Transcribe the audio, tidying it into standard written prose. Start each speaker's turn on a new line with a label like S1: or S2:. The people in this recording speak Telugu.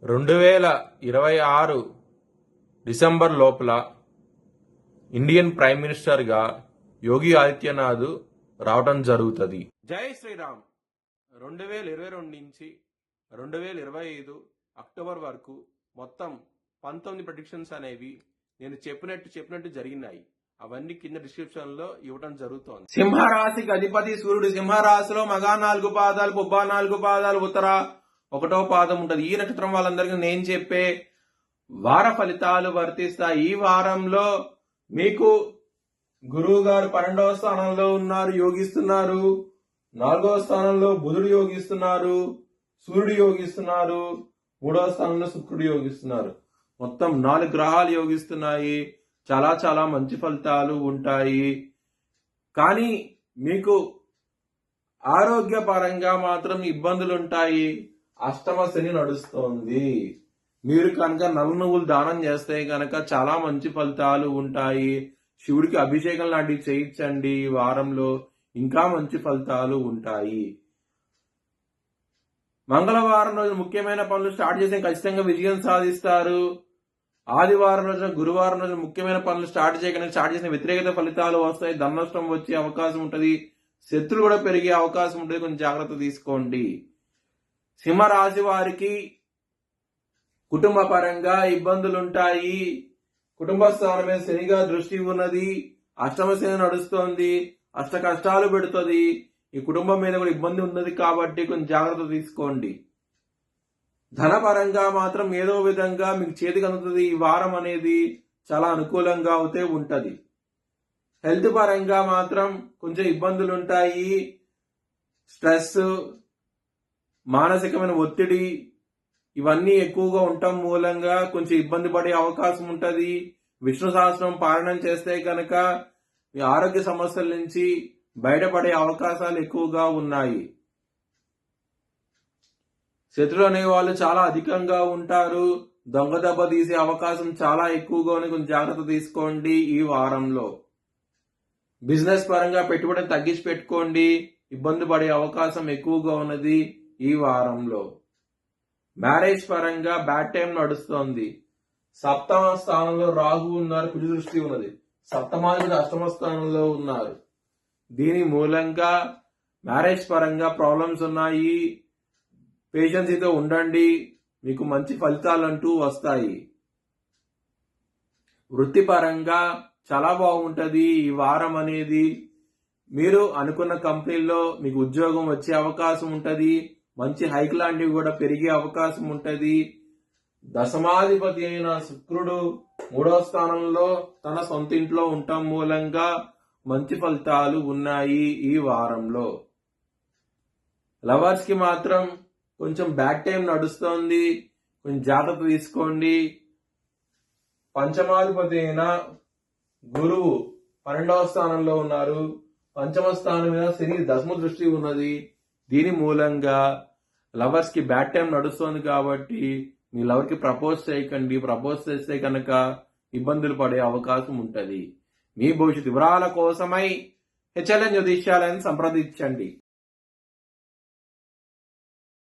S1: 2026 డిసెంబర్ లోపల ఇండియన్ ప్రైమ్ మినిస్టర్గా యోగి ఆదిత్యనాథ్ రావటం జరుగుతుంది. జై శ్రీరామ్. 2022 నుంచి 2025 అక్టోబర్ వరకు మొత్తం 19 ప్రెడిక్షన్స్ అనేవి నేను చెప్పినట్టు జరిగినాయి. అవన్నీ కింద డిస్క్రిప్షన్ లో ఇవ్వడం జరుగుతోంది. సింహరాశికి అధిపతి సూర్యుడు. సింహరాశిలో మగా 4 పాదాలు, పుబ్బ 4 పాదాలు, ఉత్తర 1వ పాదం ఉంటది. ఈ నక్షత్రం వాళ్ళందరికీ నేను చెప్పే వార ఫలితాలు వర్తిస్తాయి. ఈ వారంలో మీకు గురువు గారు 12వ స్థానంలో ఉన్నారు, యోగిస్తున్నారు. 4వ స్థానంలో బుధుడు యోగిస్తున్నారు, సూర్యుడు యోగిస్తున్నారు. 3వ స్థానంలో శుక్రుడు యోగిస్తున్నారు. మొత్తం 4 గ్రహాలు యోగిస్తున్నాయి. చాలా చాలా మంచి ఫలితాలు ఉంటాయి. కానీ మీకు ఆరోగ్యపరంగా మాత్రం ఇబ్బందులు ఉంటాయి. అష్టమ శని నడుస్తోంది. మీరు కనుక నల్ల నువ్వులు దానం చేస్తే కనుక చాలా మంచి ఫలితాలు ఉంటాయి. శివుడికి అభిషేకం లాంటివి చేయించండి. ఈ వారంలో ఇంకా మంచి ఫలితాలు ఉంటాయి. మంగళవారం రోజు ముఖ్యమైన పనులు స్టార్ట్ చేస్తే ఖచ్చితంగా విజయం సాధిస్తారు. ఆదివారం రోజున, గురువారం రోజున ముఖ్యమైన పనులు స్టార్ట్ చేసిన వ్యతిరేకత ఫలితాలు వస్తాయి. ధన నష్టం వచ్చే అవకాశం ఉంటుంది. శత్రులు కూడా పెరిగే అవకాశం ఉంటుంది. కొంచెం జాగ్రత్త తీసుకోండి. సింహరాశి వారికి కుటుంబ పరంగా ఇబ్బందులుంటాయి. కుటుంబ స్థానం మీద శనిగా దృష్టి ఉన్నది. అష్టమ శని నడుస్తోంది. అష్ట కష్టాలు పెడుతుంది. ఈ కుటుంబం మీద కూడా ఇబ్బంది ఉన్నది కాబట్టి కొంచెం జాగ్రత్త తీసుకోండి. ధనపరంగా మాత్రం ఏదో విధంగా మీకు చేతికి అందుతుంది. ఈ వారం అనేది చాలా అనుకూలంగా అవుతే ఉంటది. హెల్త్ పరంగా మాత్రం కొంచెం ఇబ్బందులు ఉంటాయి. స్ట్రెస్, మానసికమైన ఒత్తిడి ఇవన్నీ ఎక్కువగా ఉండటం మూలంగా కొంచెం ఇబ్బంది పడే అవకాశం ఉంటది. విష్ణు సహస్రం పారాయణం చేస్తే కనుక మీ ఆరోగ్య సమస్యల నుంచి బయటపడే అవకాశాలు ఎక్కువగా ఉన్నాయి. శత్రులు అనే వాళ్ళు చాలా అధికంగా ఉంటారు. దొంగ దెబ్బ తీసే అవకాశం చాలా ఎక్కువగా ఉంది. కొంచెం జాగ్రత్త తీసుకోండి. ఈ వారంలో బిజినెస్ పరంగా పెట్టుబడిని తగ్గించి పెట్టుకోండి. ఇబ్బంది పడే అవకాశం ఎక్కువగా ఉన్నది ఈ వారంలో. మ్యారేజ్ పరంగా బ్యాడ్ టైం నడుస్తోంది. సప్తమ స్థానంలో రాహు ఉన్నారు, కుజ దృష్టి ఉన్నది. సప్తమాధిపతి అష్టమ స్థానంలో ఉన్నారు. దీని మూలంగా మ్యారేజ్ పరంగా ప్రాబ్లమ్స్ ఉన్నాయి. పేషెన్సీతో ఉండండి. మీకు మంచి ఫలితాలంటూ వస్తాయి. వృత్తిపరంగా చాలా బాగుంటది ఈ వారం అనేది. మీరు అనుకున్న కంపెనీల్లో మీకు ఉద్యోగం వచ్చే అవకాశం ఉంటది. మంచి హైక్ లాంటివి కూడా పెరిగే అవకాశం ఉంటది. దశమాధిపతి అయిన శుక్రుడు 3వ స్థానంలో తన సొంత ఇంట్లో ఉండటం మూలంగా మంచి ఫలితాలు ఉన్నాయి ఈ వారంలో. లవర్స్ కి మాత్రం కొంచెం బ్యాడ్ టైం నడుస్తోంది. కొంచెం జాగ్రత్త తీసుకోండి. పంచమాధిపతి అయిన గురువు 12వ స్థానంలో ఉన్నారు. పంచమ స్థానం మీద శని దశమ దృష్టి ఉన్నది. దీని మూలంగా లవర్స్ కి బ్యాడ్ టైం నడుస్తోంది కాబట్టి మీ లవర్ కి ప్రపోజ్ చేయకండి. ప్రపోజ్ చేస్తే కనుక ఇబ్బందులు పడే అవకాశం ఉంటది. మీ భవిష్యత్ వివరాల కోసమై HLN జ్యోతిష్యాలను సంప్రదించండి.